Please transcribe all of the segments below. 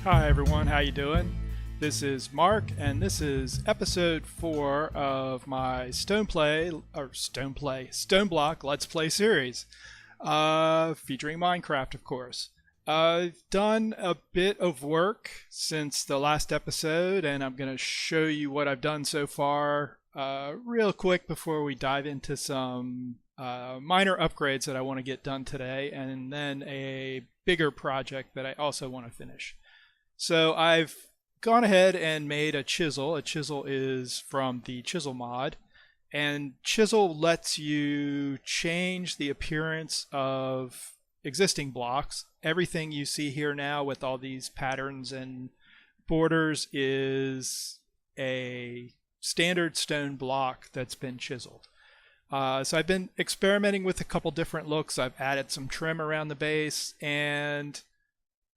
Hi everyone, how you doing? This is Mark, and this is episode 4 of my Stone Block Let's Play series, featuring Minecraft, of course. I've done a bit of work since the last episode, and I'm going to show you what I've done so far real quick before we dive into some minor upgrades that I want to get done today, and then a bigger project that I also want to finish. So I've gone ahead and made a chisel. A chisel is from the Chisel mod, and chisel lets you change the appearance of existing blocks. Everything you see here now with all these patterns and borders is a standard stone block that's been chiseled. So I've been experimenting with a couple different looks. I've added some trim around the base, and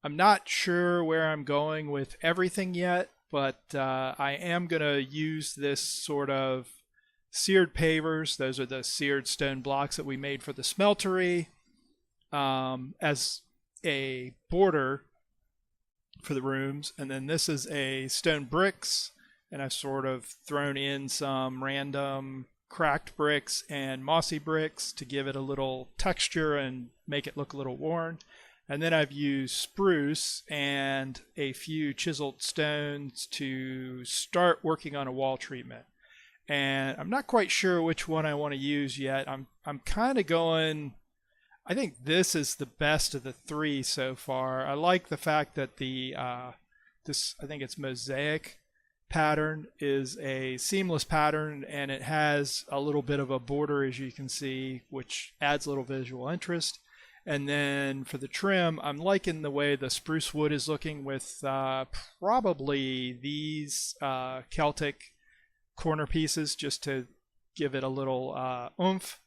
I'm not sure where I'm going with everything yet, but I am going to use this sort of seared pavers. Those are the seared stone blocks that we made for the smeltery as a border for the rooms. And then this is a stone bricks, and I've sort of thrown in some random cracked bricks and mossy bricks to give it a little texture and make it look a little worn. And then I've used spruce and a few chiseled stones to start working on a wall treatment. And I'm not quite sure which one I want to use yet. I'm kind of going, I think this is the best of the three so far. I like the fact that the this, I think it's mosaic pattern, is a seamless pattern, and it has a little bit of a border, as you can see, which adds a little visual interest. And then for the trim, I'm liking the way the spruce wood is looking with probably these Celtic corner pieces, just to give it a little oomph.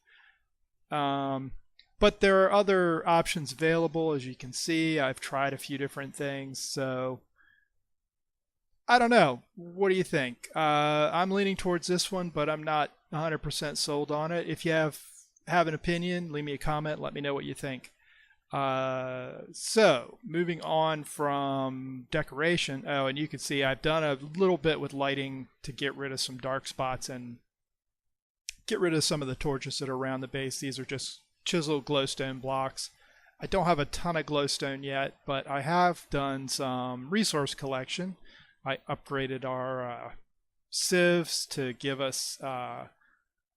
But there are other options available, as you can see. I've tried a few different things, so I don't know. What do you think? I'm leaning towards this one, but I'm not 100% sold on it. If you have an opinion, leave me a comment, let me know what you think. So moving on from decoration, and you can see I've done a little bit with lighting to get rid of some dark spots and get rid of some of the torches that are around the base. These are just chiseled glowstone blocks. I don't have a ton of glowstone yet, but I have done some resource collection. I upgraded our sieves to give us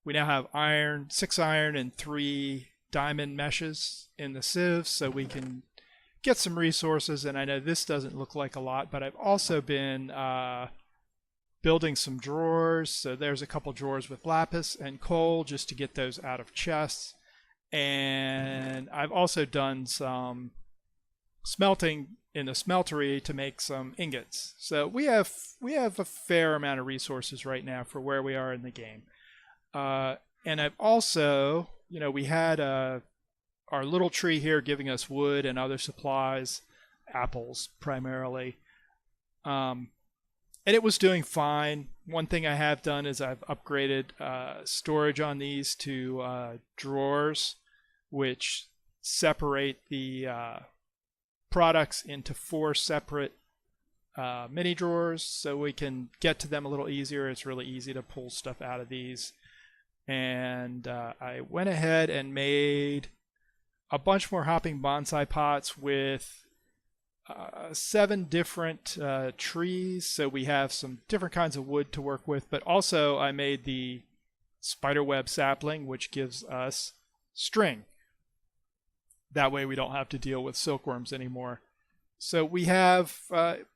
we now have iron, 6 iron and 3 diamond meshes in the sieves, so we can get some resources. And I know this doesn't look like a lot, but I've also been building some drawers. So there's a couple drawers with lapis and coal, just to get those out of chests. And I've also done some smelting in the smeltery to make some ingots. So we have a fair amount of resources right now for where we are in the game. And I've also, we had our little tree here giving us wood and other supplies, apples primarily. And it was doing fine. One thing I have done is I've upgraded storage on these to drawers, which separate the products into 4 separate mini drawers, so we can get to them a little easier. It's really easy to pull stuff out of these. And I went ahead and made a bunch more hopping bonsai pots with 7 different trees, so we have some different kinds of wood to work with. But also I made the spiderweb sapling, which gives us string. That way we don't have to deal with silkworms anymore. So we have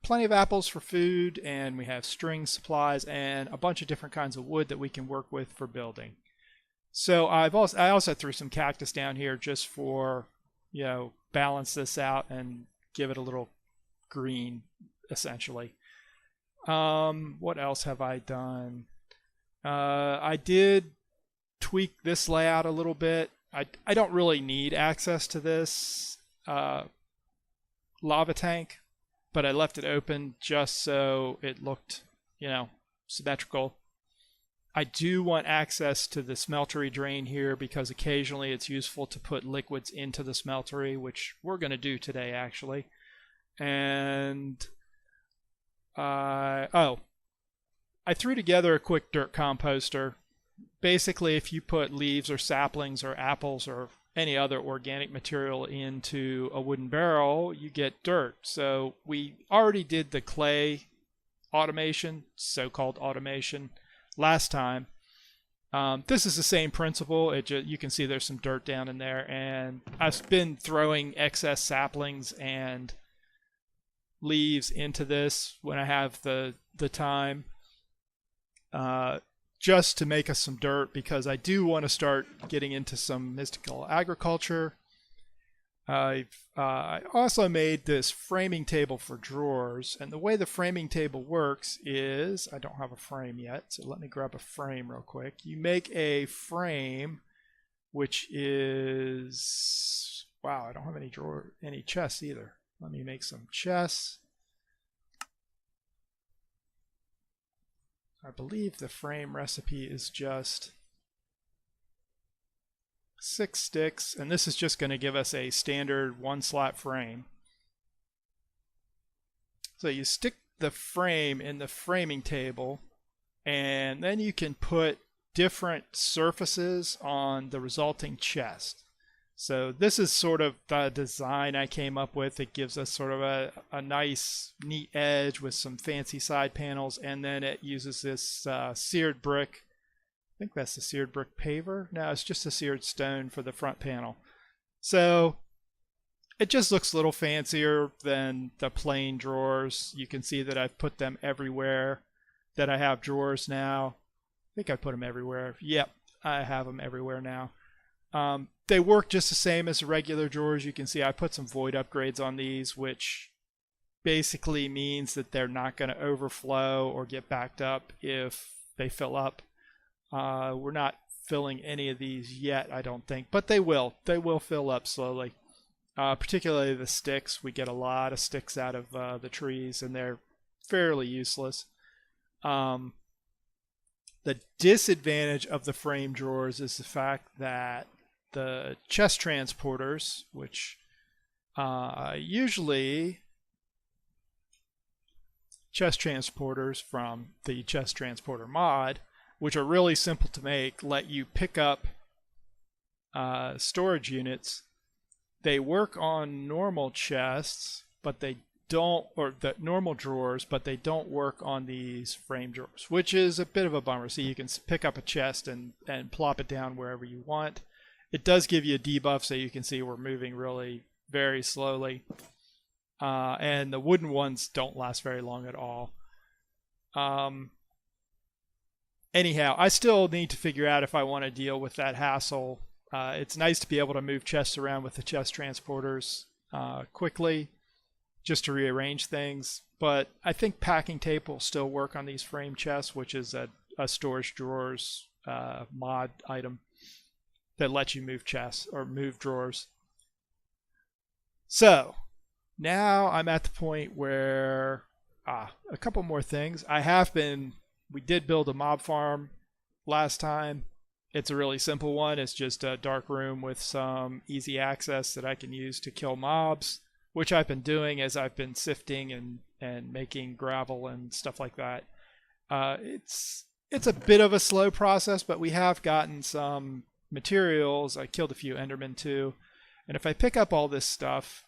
plenty of apples for food, and we have string supplies and a bunch of different kinds of wood that we can work with for building. So I also threw some cactus down here just for, balance this out and give it a little green, essentially. What else have I done? I did tweak this layout a little bit. I don't really need access to this lava tank, but I left it open just so it looked, symmetrical. I do want access to the smeltery drain here because occasionally it's useful to put liquids into the smeltery, which we're going to do today actually. And Oh, I threw together a quick dirt composter. Basically, if you put leaves or saplings or apples or any other organic material into a wooden barrel, you get dirt. So we already did the clay automation, so-called automation, last time. This is the same principle. You can see there's some dirt down in there, and I've been throwing excess saplings and leaves into this when I have the time, just to make us some dirt, because I do want to start getting into some mystical agriculture. I also made this framing table for drawers, and the way the framing table works is, I don't have a frame yet, so let me grab a frame real quick. You make a frame, which is, wow, I don't have any chests either. Let me make some chests. I believe the frame recipe is just 6 sticks, and this is just going to give us a standard 1-slat frame. So you stick the frame in the framing table, and then you can put different surfaces on the resulting chest. So this is sort of the design I came up with. It gives us sort of a nice, neat edge with some fancy side panels, and then it uses this seared brick. I think that's the seared brick paver. No, it's just a seared stone for the front panel. So it just looks a little fancier than the plain drawers. You can see that I've put them everywhere, that I have drawers now. I think I put them everywhere. Yep, I have them everywhere now. They work just the same as the regular drawers. You can see I put some void upgrades on these, which basically means that they're not going to overflow or get backed up if they fill up. We're not filling any of these yet, I don't think, but they will. They will fill up slowly. Particularly the sticks. We get a lot of sticks out of the trees, and they're fairly useless. The disadvantage of the frame drawers is the fact that the chest transporters, which usually chest transporters from the chest transporter mod, which are really simple to make, let you pick up storage units. They work on normal chests, but they don't, or the normal drawers, but they don't work on these frame drawers, which is a bit of a bummer. So you can pick up a chest and plop it down wherever you want. It does give you a debuff, so you can see we're moving really very slowly. And the wooden ones don't last very long at all. Anyhow, I still need to figure out if I want to deal with that hassle. It's nice to be able to move chests around with the chest transporters quickly, just to rearrange things. But I think packing tape will still work on these frame chests, which is a storage drawers mod item that lets you move chests or move drawers. So now I'm at the point where a couple more things. We did build a mob farm last time. It's a really simple one. It's just a dark room with some easy access that I can use to kill mobs, which I've been doing as I've been sifting and making gravel and stuff like that. It's a bit of a slow process, but we have gotten some materials. I killed a few Endermen too. And if I pick up all this stuff,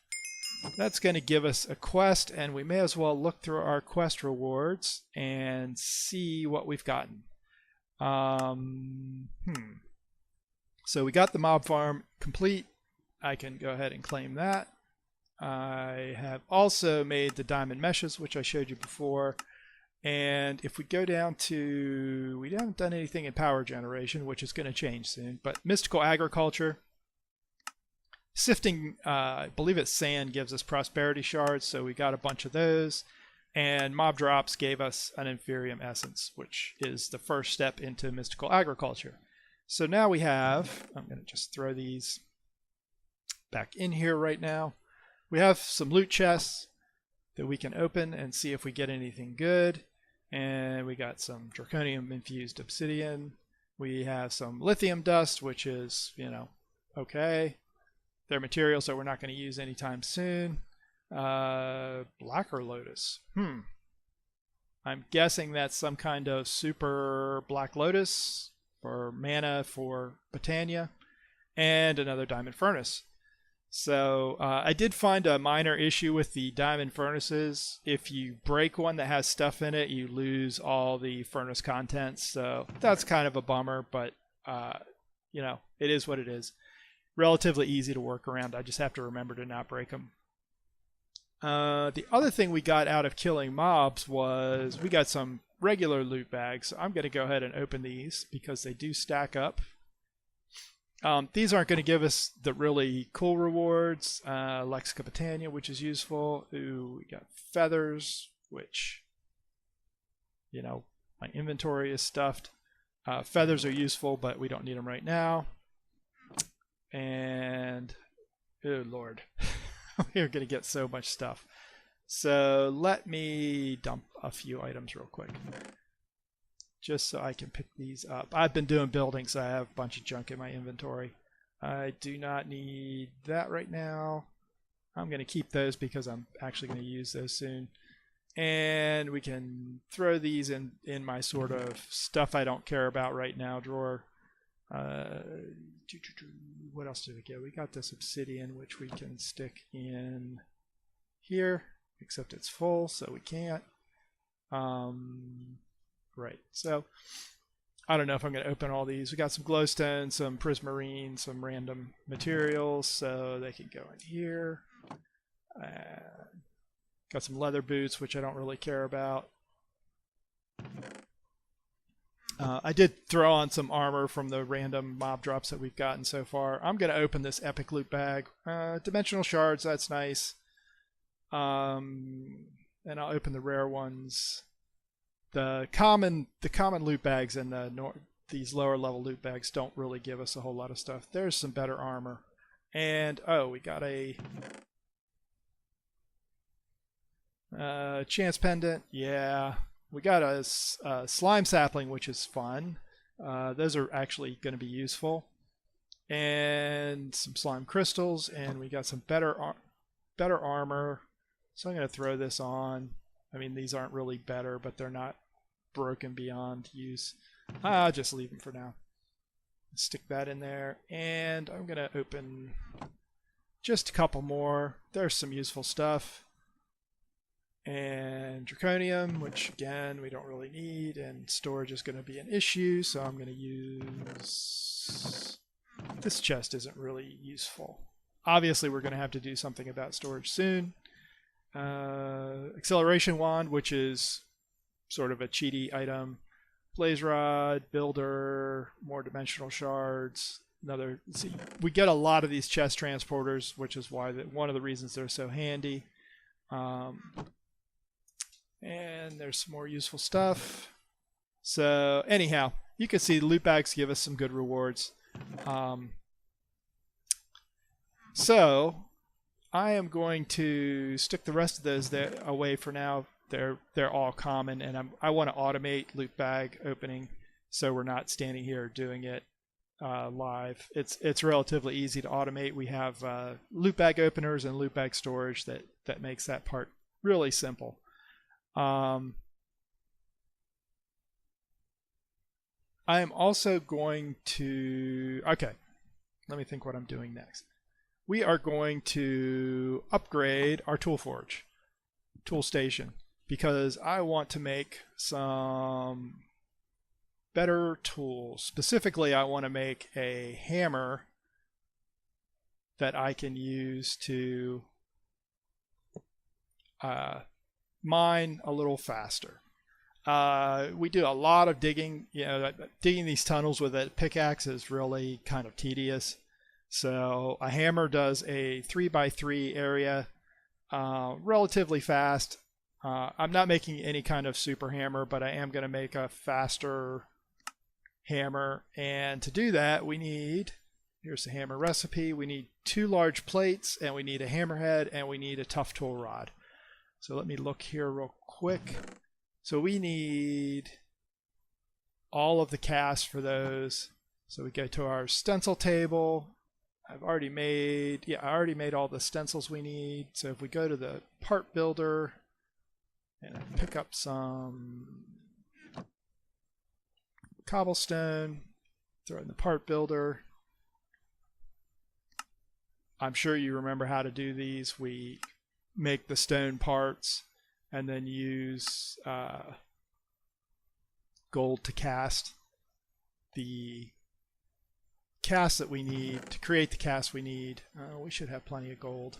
that's going to give us a quest, and we may as well look through our quest rewards and see what we've gotten. So we got the mob farm complete. I can go ahead and claim that. I have also made the diamond meshes, which I showed you before. And if we go down to, we haven't done anything in power generation, which is going to change soon, but mystical agriculture. Sifting, I believe it's sand, gives us prosperity shards, so we got a bunch of those. And mob drops gave us an Inferium essence, which is the first step into mystical agriculture. So now we have, I'm going to just throw these back in here right now. We have some loot chests that we can open and see if we get anything good. And we got some draconium infused obsidian. We have some lithium dust, which is, okay. They're materials that we're not going to use anytime soon. Blacker lotus. I'm guessing that's some kind of super Black Lotus or mana for Botania, and another Diamond Furnace. So I did find a minor issue with the Diamond Furnaces. If you break one that has stuff in it, you lose all the furnace contents. So that's kind of a bummer, but you know, it is what it is. Relatively easy to work around. I just have to remember to not break them. The other thing we got out of killing mobs was we got some regular loot bags. So I'm going to go ahead and open these because they do stack up. These aren't going to give us the really cool rewards. Lexica Botania, which is useful. Ooh, we got feathers, which, you know, my inventory is stuffed. Feathers are useful, but we don't need them right now. And, oh Lord, we're going to get so much stuff. So let me dump a few items real quick, just so I can pick these up. I've been doing building, so I have a bunch of junk in my inventory. I do not need that right now. I'm going to keep those because I'm actually going to use those soon. And we can throw these in my sort of stuff I don't care about right now drawer. What else did we get? We got this obsidian, which we can stick in here, except it's full, so we can't. Right, so I don't know if I'm going to open all these. We got some glowstone, some prismarine, some random materials, so they can go in here. Got some leather boots, which I don't really care about. I did throw on some armor from the random mob drops that we've gotten so far. I'm going to open this epic loot bag. Dimensional shards, that's nice. And I'll open the rare ones. The common loot bags and these lower level loot bags don't really give us a whole lot of stuff. There's some better armor. And, oh, we got a chance pendant. Yeah. We got a slime sapling, which is fun. Those are actually going to be useful. And some slime crystals, and we got some better armor. So I'm going to throw this on. I mean, these aren't really better, but they're not broken beyond use. I'll just leave them for now. Stick that in there, and I'm going to open just a couple more. There's some useful stuff. And draconium, which again we don't really need, and storage is going to be an issue, so I'm going to use this chest. Isn't really useful. Obviously we're going to have to do something about storage soon. Acceleration wand, which is sort of a cheaty item. Blaze rod, builder, more dimensional shards. See, we get a lot of these chest transporters, which is why one of the reasons they're so handy. And there's some more useful stuff. So anyhow, you can see the loot bags give us some good rewards. So I am going to stick the rest of those away for now. They're all common, and I want to automate loot bag opening, so we're not standing here doing it live. It's relatively easy to automate. We have loot bag openers and loot bag storage that makes that part really simple. I am also going to, okay, let me think what I'm doing next. We are going to upgrade our tool forge, tool station, because I want to make some better tools. Specifically, I want to make a hammer that I can use to mine a little faster. We do a lot of digging. Digging these tunnels with a pickaxe is really kind of tedious. So a hammer does a 3x3 area relatively fast. I'm not making any kind of super hammer, but I am going to make a faster hammer. And to do that, we need, here's the hammer recipe. We need 2 large plates, and we need a hammerhead, and we need a tough tool rod. So let me look here real quick. So we need all of the casts for those. So we go to our stencil table. I already made all the stencils we need. So if we go to the part builder, And I pick up some cobblestone, throw it in the part builder. I'm sure you remember how to do these. We make the stone parts and then use gold to cast the cast that we need. To create the cast we need, we should have plenty of gold.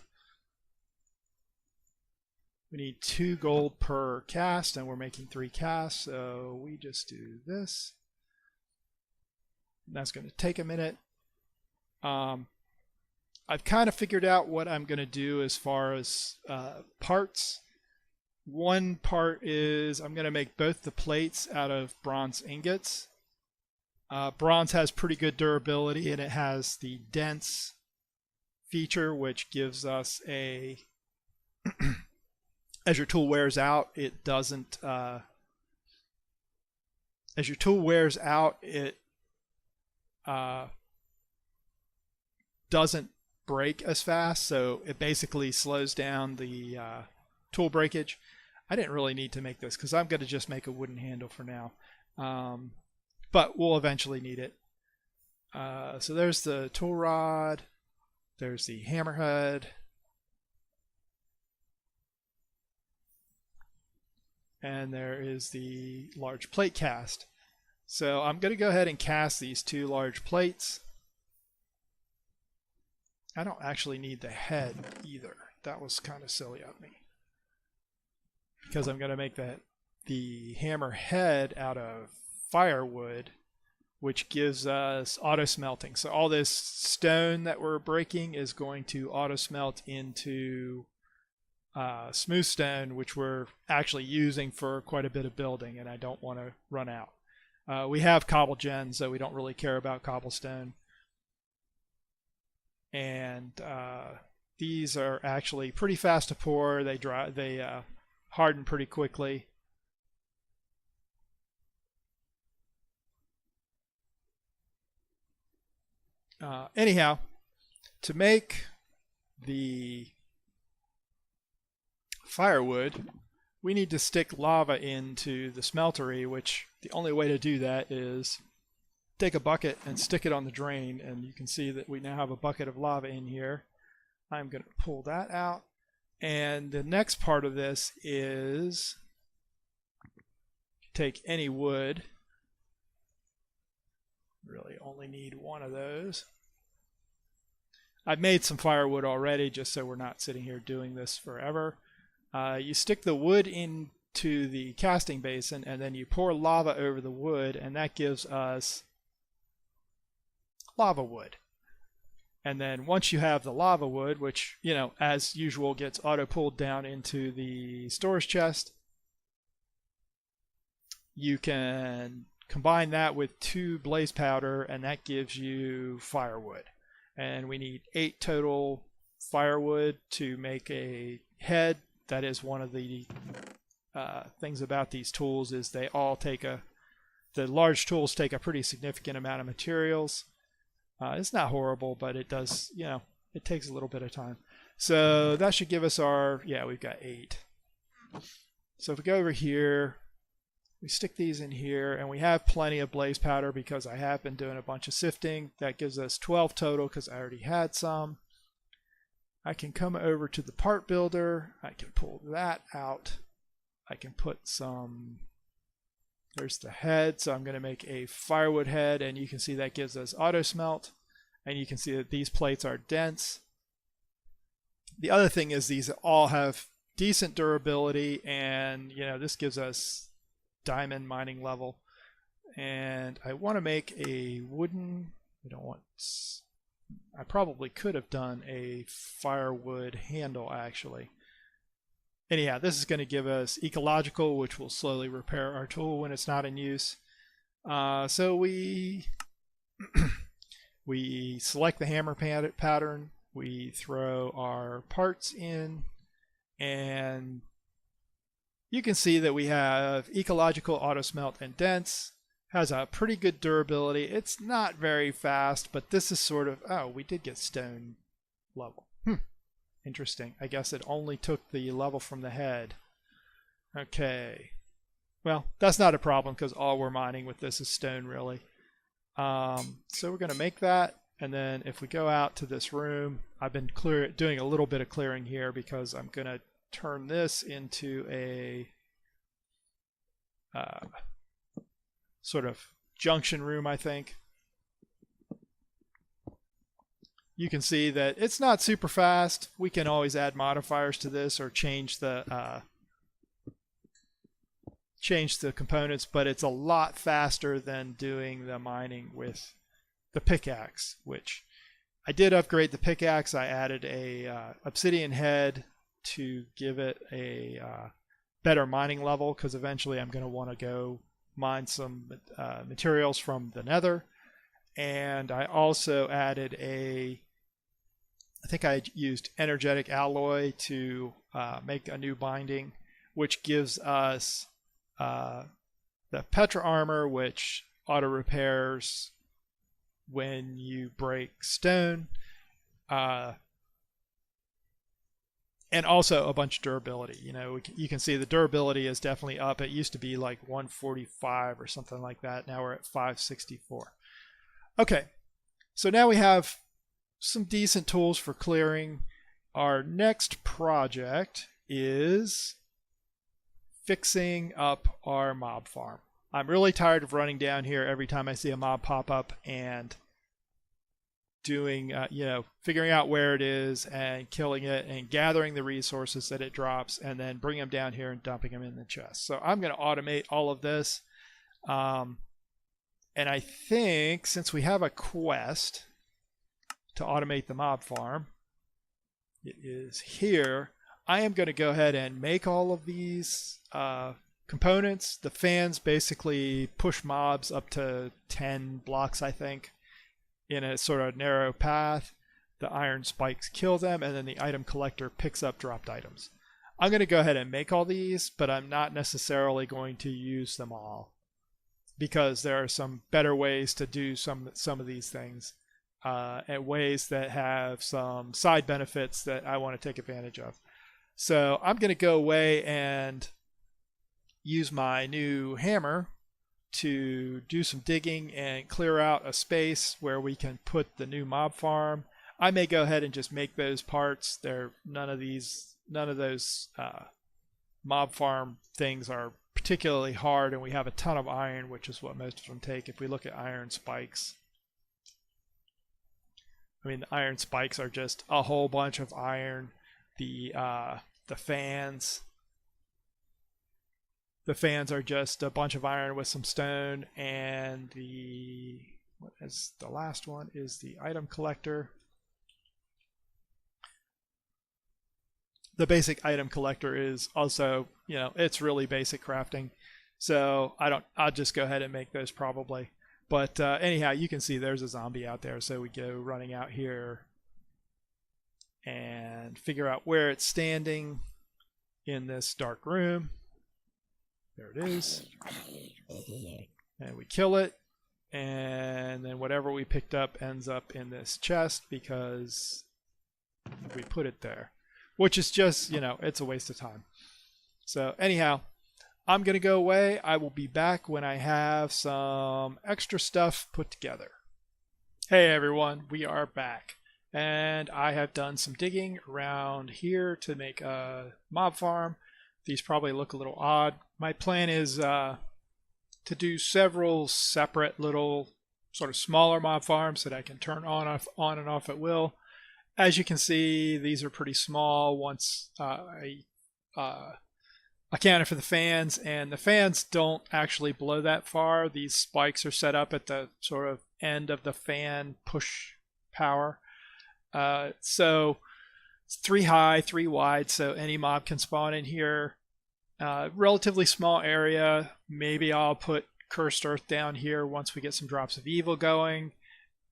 We need 2 gold per cast, and we're making 3 casts, so we just do this. That's going to take a minute. I've kind of figured out what I'm going to do as far as parts. One part is I'm going to make both the plates out of bronze ingots. Bronze has pretty good durability, and it has the dense feature, which gives us a as your tool wears out, it doesn't as your tool wears out, it doesn't break as fast, so it basically slows down the tool breakage. I didn't really need to make this because I'm going to just make a wooden handle for now, but we'll eventually need it. So there's the tool rod, there's the hammerhead, and there is the large plate cast. So I'm going to go ahead and cast these 2 large plates. I don't actually need the head either. That was kind of silly of me, because I'm going to make the hammer head out of firewood, which gives us auto smelting. So all this stone that we're breaking is going to auto smelt into smooth stone, which we're actually using for quite a bit of building, and I don't want to run out. We have cobble gen, so we don't really care about cobblestone. And these are actually pretty fast to pour. They harden pretty quickly. Anyhow, to make the firewood, we need to stick lava into the smeltery, which the only way to do that is take a bucket and stick it on the drain, and you can see that we now have a bucket of lava in here. I'm going to pull that out, and the next part of this is take any wood. Really only need 1 of those. I've made some firewood already, just so we're not sitting here doing this forever. You stick the wood into the casting basin, and then you pour lava over the wood, and that gives us lava wood. And then once you have the lava wood, which, you know, as usual gets auto pulled down into the storage chest, you can combine that with 2 blaze powder, and that gives you firewood. And we need 8 total firewood to make a head. That is one of the things about these tools, is they all take the large tools take a pretty significant amount of materials. It's not horrible, but it does, you know, it takes a little bit of time. So that should give us our, yeah, we've got 8. So if we go over here, we stick these in here, and we have plenty of blaze powder because I have been doing a bunch of sifting. That gives us 12 total because I already had some. I can come over to the part builder. I can pull that out. I can put some, there's the head, so I'm going to make a firewood head, and you can see that gives us auto smelt, and you can see that these plates are dense. The other thing is these all have decent durability, and you know, this gives us diamond mining level. And I want to make a wooden, I probably could have done a firewood handle actually. Anyhow, this is going to give us ecological, which will slowly repair our tool when it's not in use. So we we select the hammer pattern, we throw our parts in, and you can see that we have ecological, auto smelt, and dense. Has a pretty good durability. It's not very fast, but this is sort of, oh, we did get stone level. Interesting. I guess it only took the level from the head. Okay. Well, that's not a problem because all we're mining with this is stone, really. So we're going to make that. And then if we go out to this room, I've been doing a little bit of clearing here because I'm going to turn this into a sort of junction room, I think. You can see that it's not super fast. We can always add modifiers to this or change the components, but it's a lot faster than doing the mining with the pickaxe, which I did upgrade the pickaxe. I added a obsidian head to give it a better mining level because eventually I'm going to want to go mine some materials from the nether. And I also added I think I used energetic alloy to make a new binding, which gives us the Petra armor, which auto repairs when you break stone, and also a bunch of durability. You know, you can see the durability is definitely up. It used to be like 145 or something like that. Now we're at 564. Okay, so now we have some decent tools for clearing. Our next project is fixing up our mob farm. I'm really tired of running down here every time I see a mob pop up and doing, figuring out where it is and killing it and gathering the resources that it drops and then bring them down here and dumping them in the chest. So I'm going to automate all of this. And I think since we have a quest to automate the mob farm, it is here. I am going to go ahead and make all of these components. The fans basically push mobs up to 10 blocks, I think, in a sort of narrow path. The iron spikes kill them, and then the item collector picks up dropped items. I'm going to go ahead and make all these, but I'm not necessarily going to use them all because there are some better ways to do some of these things, and ways that have some side benefits that I want to take advantage of. So I'm going to go away and use my new hammer to do some digging and clear out a space where we can put the new mob farm. I may go ahead and just make those parts. None of those mob farm things are particularly hard, and we have a ton of iron, which is what most of them take. If we look at iron spikes, I mean, the iron spikes are just a whole bunch of iron. The fans are just a bunch of iron with some stone, and the last one is the item collector. The basic item collector is also, it's really basic crafting. So I'll just go ahead and make those probably. But anyhow, you can see there's a zombie out there. So we go running out here and figure out where it's standing in this dark room. There it is. And we kill it. And then whatever we picked up ends up in this chest because we put it there. Which is just, it's a waste of time. So anyhow, I'm going to go away. I will be back when I have some extra stuff put together. Hey everyone, we are back. And I have done some digging around here to make a mob farm. These probably look a little odd. My plan is to do several separate little sort of smaller mob farms that I can turn on and off at will. As you can see, these are pretty small once I accounted for the fans, and the fans don't actually blow that far. These spikes are set up at the sort of end of the fan push power. So it's 3 high, 3 wide, so any mob can spawn in here. Relatively small area. Maybe I'll put cursed earth down here once we get some drops of evil going.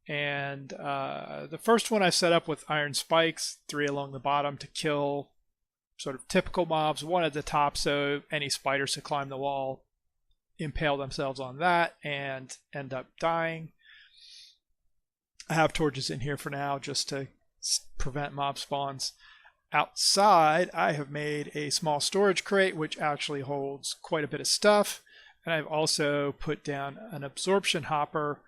And the first one I set up with iron spikes, 3 along the bottom to kill sort of typical mobs, 1 at the top so any spiders that climb the wall impale themselves on that and end up dying. I have torches in here for now just to prevent mob spawns. Outside, I have made a small storage crate which actually holds quite a bit of stuff. And I've also put down an absorption hopper,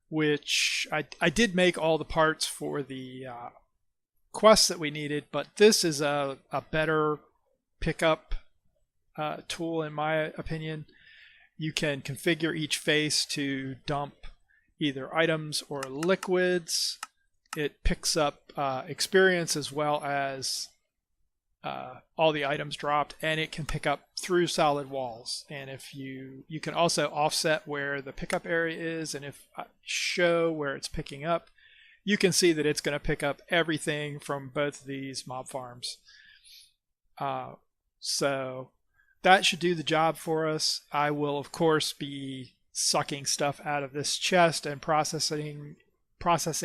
which I did make all the parts for the quest that we needed, but this is a better pickup tool in my opinion. You can configure each face to dump either items or liquids. It picks up experience as well as all the items dropped, and it can pick up through solid walls. And if you can also offset where the pickup area is, and if I show where it's picking up, you can see that it's going to pick up everything from both of these mob farms. So that should do the job for us. I will of course be sucking stuff out of this chest and processing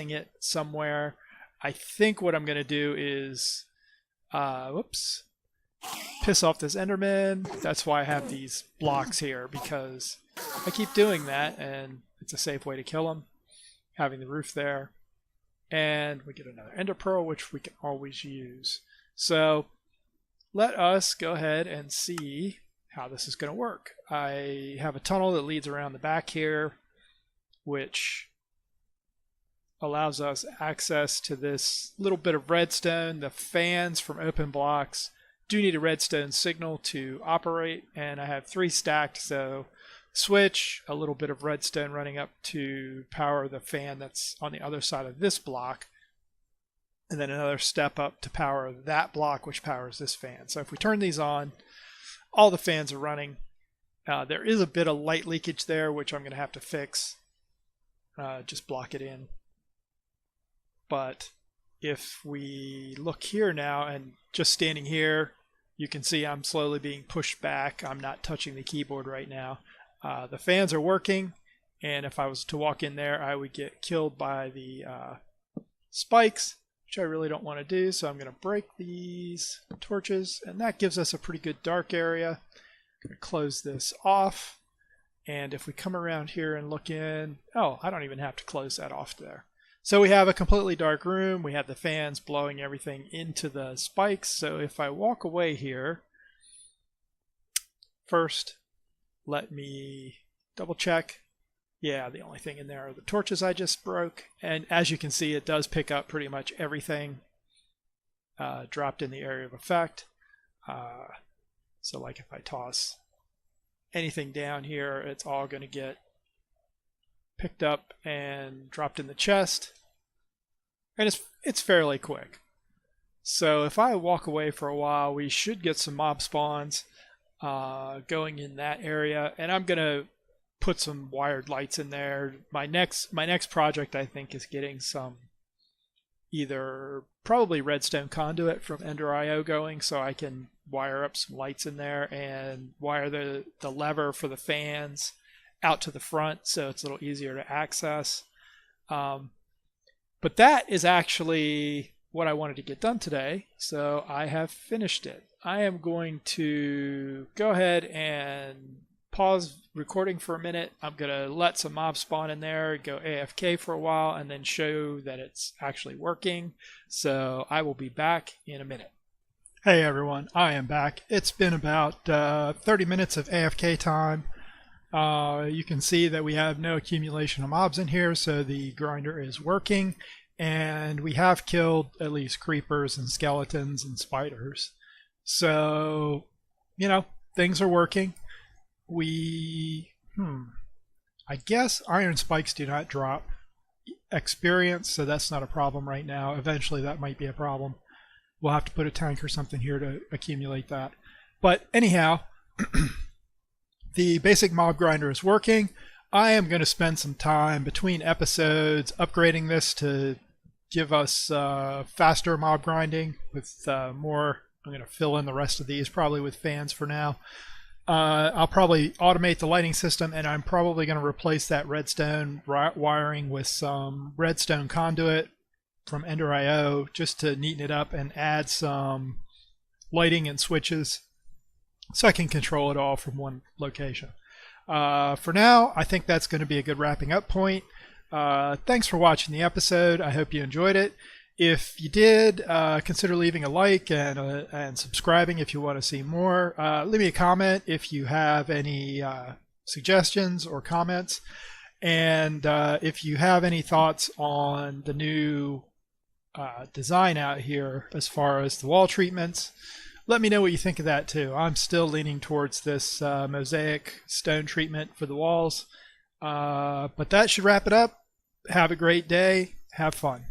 it somewhere. I think what I'm going to do is piss off this Enderman. That's why I have these blocks here, because I keep doing that and it's a safe way to kill him, having the roof there. And we get another Ender Pearl, which we can always use. So let us go ahead and see how this is going to work. I have a tunnel that leads around the back here, which allows us access to this little bit of redstone. The fans from open blocks do need a redstone signal to operate, and I have 3 stacked, so switch, a little bit of redstone running up to power the fan that's on the other side of this block, and then another step up to power that block which powers this fan. So if we turn these on, all the fans are running. There is a bit of light leakage there which I'm going to have to fix, just block it in. But if we look here now, and just standing here, you can see I'm slowly being pushed back. I'm not touching the keyboard right now. The fans are working, and if I was to walk in there, I would get killed by the spikes, which I really don't want to do. So I'm going to break these torches, and that gives us a pretty good dark area. I'm going to close this off, and if we come around here and look in, oh, I don't even have to close that off there. So we have a completely dark room. We have the fans blowing everything into the spikes. So if I walk away here, first, let me double check. Yeah, the only thing in there are the torches I just broke. And as you can see, it does pick up pretty much everything dropped in the area of effect. So like if I toss anything down here, it's all going to get picked up and dropped in the chest. And it's fairly quick. So if I walk away for a while, we should get some mob spawns going in that area, and I'm gonna put some wired lights in there. My next project, I think, is getting some either probably redstone conduit from Ender.io going, so I can wire up some lights in there and wire the lever for the fans out to the front, so it's a little easier to access. But that is actually what I wanted to get done today, so I have finished it. I am going to go ahead and pause recording for a minute. I'm going to let some mobs spawn in there, go AFK for a while, and then show that it's actually working. So I will be back in a minute. Hey everyone, I am back. It's been about 30 minutes of AFK time. You can see that we have no accumulation of mobs in here, so the grinder is working, and we have killed at least creepers and skeletons and spiders. So, you know, things are working. I guess iron spikes do not drop experience, so that's not a problem right now. Eventually that might be a problem. We'll have to put a tank or something here to accumulate that. But anyhow, the basic mob grinder is working. I am going to spend some time between episodes upgrading this to give us faster mob grinding with more. I'm going to fill in the rest of these probably with fans for now. I'll probably automate the lighting system, and I'm probably going to replace that redstone wiring with some redstone conduit from Ender.io just to neaten it up and add some lighting and switches so I can control it all from one location. For now, I think that's going to be a good wrapping up point. Thanks for watching the episode. I hope you enjoyed it. If you did, consider leaving a like and subscribing if you want to see more. Leave me a comment if you have any suggestions or comments. And if you have any thoughts on the new design out here as far as the wall treatments, let me know what you think of that too. I'm still leaning towards this mosaic stone treatment for the walls. But that should wrap it up. Have a great day. Have fun.